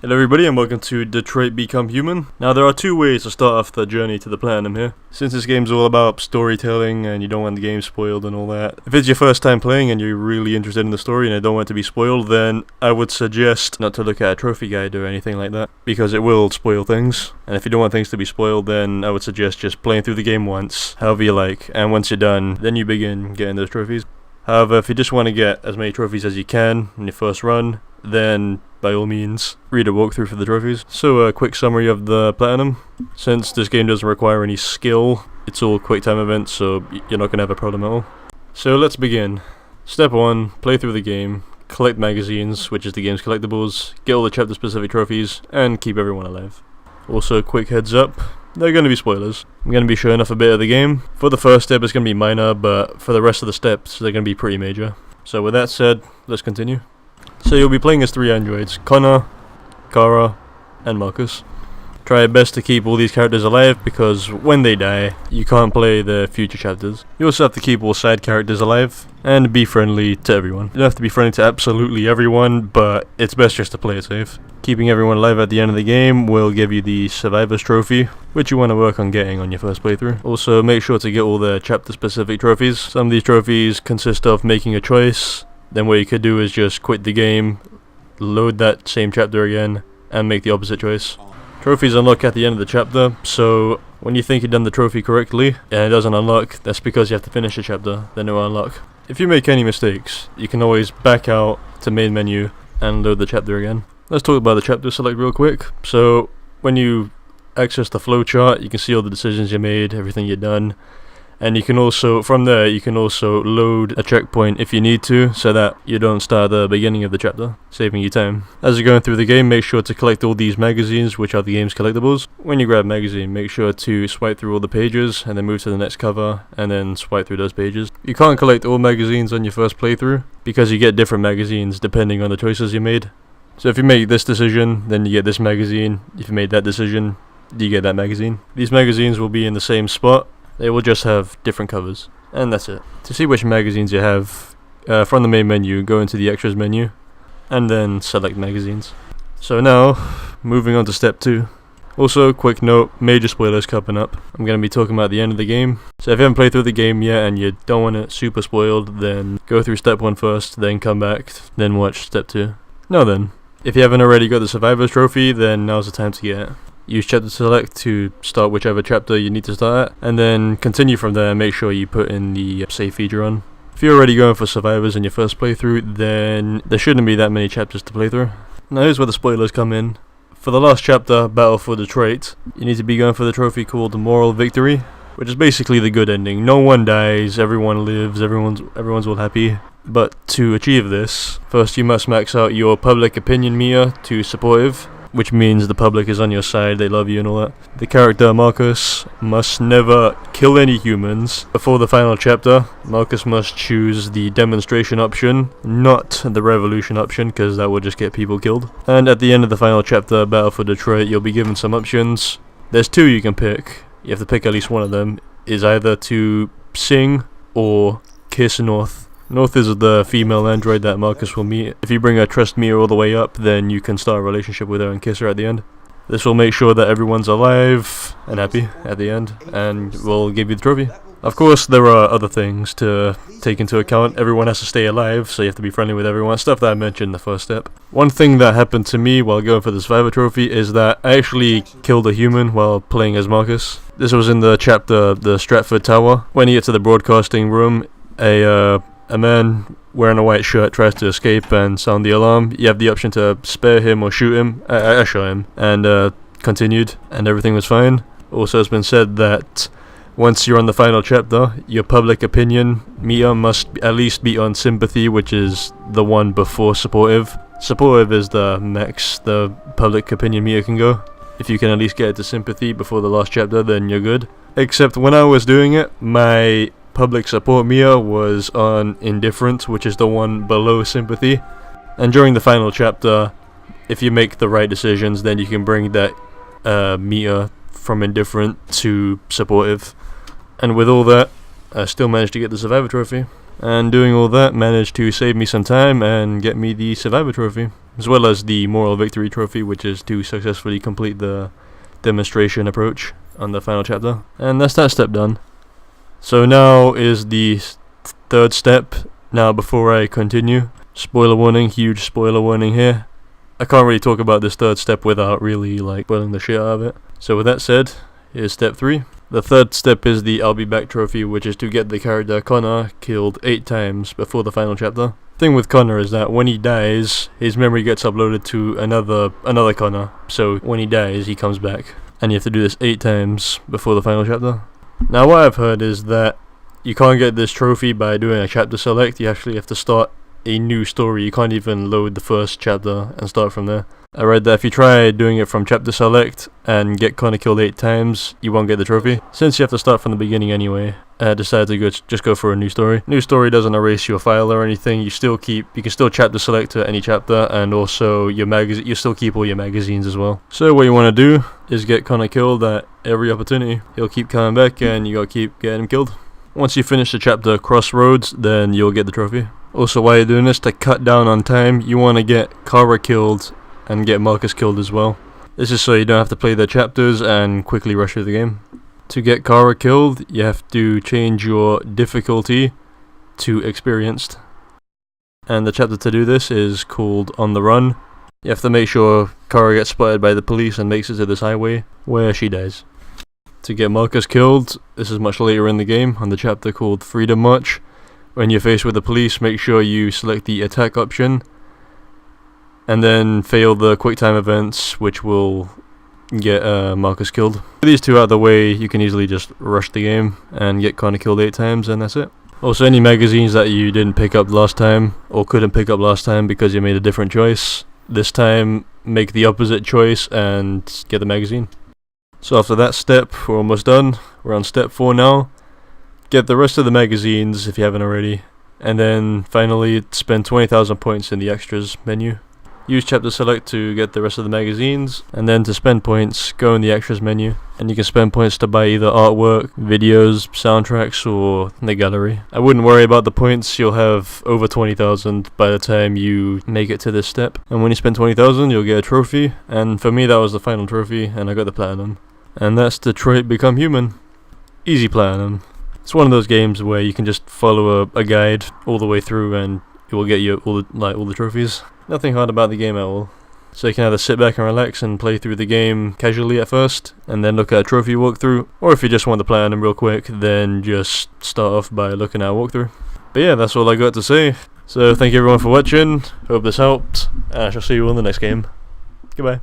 Hello everybody and welcome to Detroit Become Human. Now there are two ways to start off the journey to the platinum here. Since this game's all about storytelling and you don't want the game spoiled and all that. If it's your first time playing and you're really interested in the story and you don't want it to be spoiled, then I would suggest not to look at a trophy guide or anything like that, because it will spoil things. And if you don't want things to be spoiled, then I would suggest just playing through the game once, however you like, and once you're done, then you begin getting those trophies. However, if you just want to get as many trophies as you can in your first run, then by all means, read a walkthrough for the trophies. So a quick summary of the platinum. Since this game doesn't require any skill, it's all quick time events, so you're not going to have a problem at all. So let's begin. Step 1, play through the game, collect magazines, which is the game's collectibles, get all the chapter specific trophies, and keep everyone alive. Also, quick heads up, they're going to be spoilers. I'm going to be showing off a bit of the game. For the first step it's going to be minor, but for the rest of the steps they're going to be pretty major. So with that said, let's continue. So you'll be playing as 3 androids, Connor, Kara, and Markus. Try your best to keep all these characters alive, because when they die, you can't play the future chapters. You also have to keep all side characters alive, and be friendly to everyone. You don't have to be friendly to absolutely everyone, but it's best just to play it safe. Keeping everyone alive at the end of the game will give you the Survivor's Trophy, which you want to work on getting on your first playthrough. Also, make sure to get all the chapter specific trophies. Some of these trophies consist of making a choice. Then what you could do is just quit the game, load that same chapter again, and make the opposite choice. Trophies unlock at the end of the chapter, so when you think you've done the trophy correctly and it doesn't unlock, that's because you have to finish the chapter, then it will unlock. If you make any mistakes, you can always back out to main menu and load the chapter again. Let's talk about the chapter select real quick. So when you access the flowchart, you can see all the decisions you made, everything you've done. And you can also, from there, you can also load a checkpoint if you need to, so that you don't start at the beginning of the chapter, saving you time. As you're going through the game, make sure to collect all these magazines, which are the game's collectibles. When you grab a magazine, make sure to swipe through all the pages, and then move to the next cover, and then swipe through those pages. You can't collect all magazines on your first playthrough, because you get different magazines depending on the choices you made. So if you make this decision, then you get this magazine. If you made that decision, you get that magazine. These magazines will be in the same spot. They will just have different covers, and that's it. To see which magazines you have, from the main menu, go into the extras menu, and then select magazines. So now, moving on to step 2. Also, quick note, major spoilers coming up. I'm going to be talking about the end of the game. So if you haven't played through the game yet and you don't want it super spoiled, then go through step 1 first, then come back, then watch step 2. Now then, if you haven't already got the Survivor's Trophy, then now's the time to get it. Use chapter select to start whichever chapter you need to start at, and then continue from there and make sure you put in the save feature on. If you're already going for survivors in your first playthrough, then there shouldn't be that many chapters to play through. Now here's where the spoilers come in. For the last chapter, Battle for Detroit, you need to be going for the trophy called the Moral Victory, which is basically the good ending. No one dies, everyone lives, everyone's all happy. But to achieve this, first you must max out your public opinion meter to supportive, which means the public is on your side, they love you and all that. The character Markus must never kill any humans. Before the final chapter, Markus must choose the demonstration option, not the revolution option, because that would just get people killed. And at the end of the final chapter, Battle for Detroit, you'll be given some options. There's 2 you can pick. You have to pick at least one of them. Is either to sing or kiss North. North is the female android that Markus will meet. If you bring her trust meter all the way up, then you can start a relationship with her and kiss her at the end. This will make sure that everyone's alive and happy at the end, and will give you the trophy. Of course, there are other things to take into account. Everyone has to stay alive, so you have to be friendly with everyone. Stuff that I mentioned in the first step. One thing that happened to me while going for the Survivor Trophy is that I actually killed a human while playing as Markus. This was in the chapter, the Stratford Tower. When you get to the broadcasting room, a man wearing a white shirt tries to escape and sound the alarm. You have the option to spare him or shoot him. I shot him and continued, and everything was fine. Also, it's been said that once you're on the final chapter, your public opinion meter must at least be on sympathy, which is the one before supportive. Supportive is the max the public opinion meter can go. If you can at least get it to sympathy before the last chapter, then you're good. Except when I was doing it, my public support meter was on indifferent, which is the one below sympathy. And during the final chapter, if you make the right decisions, then you can bring that meter from indifferent to supportive. And with all that, I still managed to get the Survivor Trophy. And doing all that managed to save me some time and get me the Survivor Trophy. as well as the moral victory trophy, which is to successfully complete the demonstration approach on the final chapter. And that's that step done. So now is the third step. Now before I continue, spoiler warning, huge spoiler warning here. I can't really talk about this third step without really like spoiling the shit out of it. So with that said, here's step 3. The third step is the I'll be back trophy, which is to get the character Connor killed 8 times before the final chapter. Thing with Connor is that when he dies, his memory gets uploaded to another Connor. So when he dies, he comes back. And you have to do this 8 times before the final chapter. Now what I've heard is that you can't get this trophy by doing a chapter select. You actually have to start a new story. You can't even load the first chapter and start from there. I read that if you try doing it from chapter select and get Connor killed 8 times, you won't get the trophy. Since you have to start from the beginning anyway, I decided to just go for a new story. New story doesn't erase your file or anything. You can still chapter select to any chapter, and also you still keep all your magazines as well. So what you want to do is get Connor killed at every opportunity. He'll keep coming back and you gotta keep getting him killed. Once you finish the chapter Crossroads, then you'll get the trophy. Also, while you're doing this, to cut down on time, you want to get Kara killed and get Markus killed as well. This is so you don't have to play the chapters and quickly rush through the game. To get Kara killed, you have to change your difficulty to experienced. And the chapter to do this is called On the Run. You have to make sure Kara gets spotted by the police and makes it to this highway, where she dies. To get Markus killed, this is much later in the game, on the chapter called Freedom March. When you're faced with the police, make sure you select the attack option, and then fail the quick time events, which will get Markus killed. With these two out of the way, you can easily just rush the game and get Connor killed 8 times, and that's it. Also, any magazines that you didn't pick up last time, or couldn't pick up last time because you made a different choice, this time make the opposite choice and get the magazine. So after that step, we're almost done. We're on step 4 now. Get the rest of the magazines if you haven't already, and then finally spend 20,000 points in the extras menu. Use chapter select to get the rest of the magazines, and then to spend points, go in the extras menu, and you can spend points to buy either artwork, videos, soundtracks, or the gallery. I wouldn't worry about the points. You'll have over 20,000 by the time you make it to this step, and when you spend 20,000 you'll get a trophy, and for me that was the final trophy, and I got the platinum. And that's Detroit Become Human. Easy platinum. It's one of those games where you can just follow a guide all the way through and it will get you all the trophies. Nothing hard about the game at all. So you can either sit back and relax and play through the game casually at first, and then look at a trophy walkthrough, or if you just want the platinum real quick, then just start off by looking at a walkthrough. But yeah, that's all I got to say. So thank you everyone for watching, hope this helped, and I shall see you on the next game. Goodbye.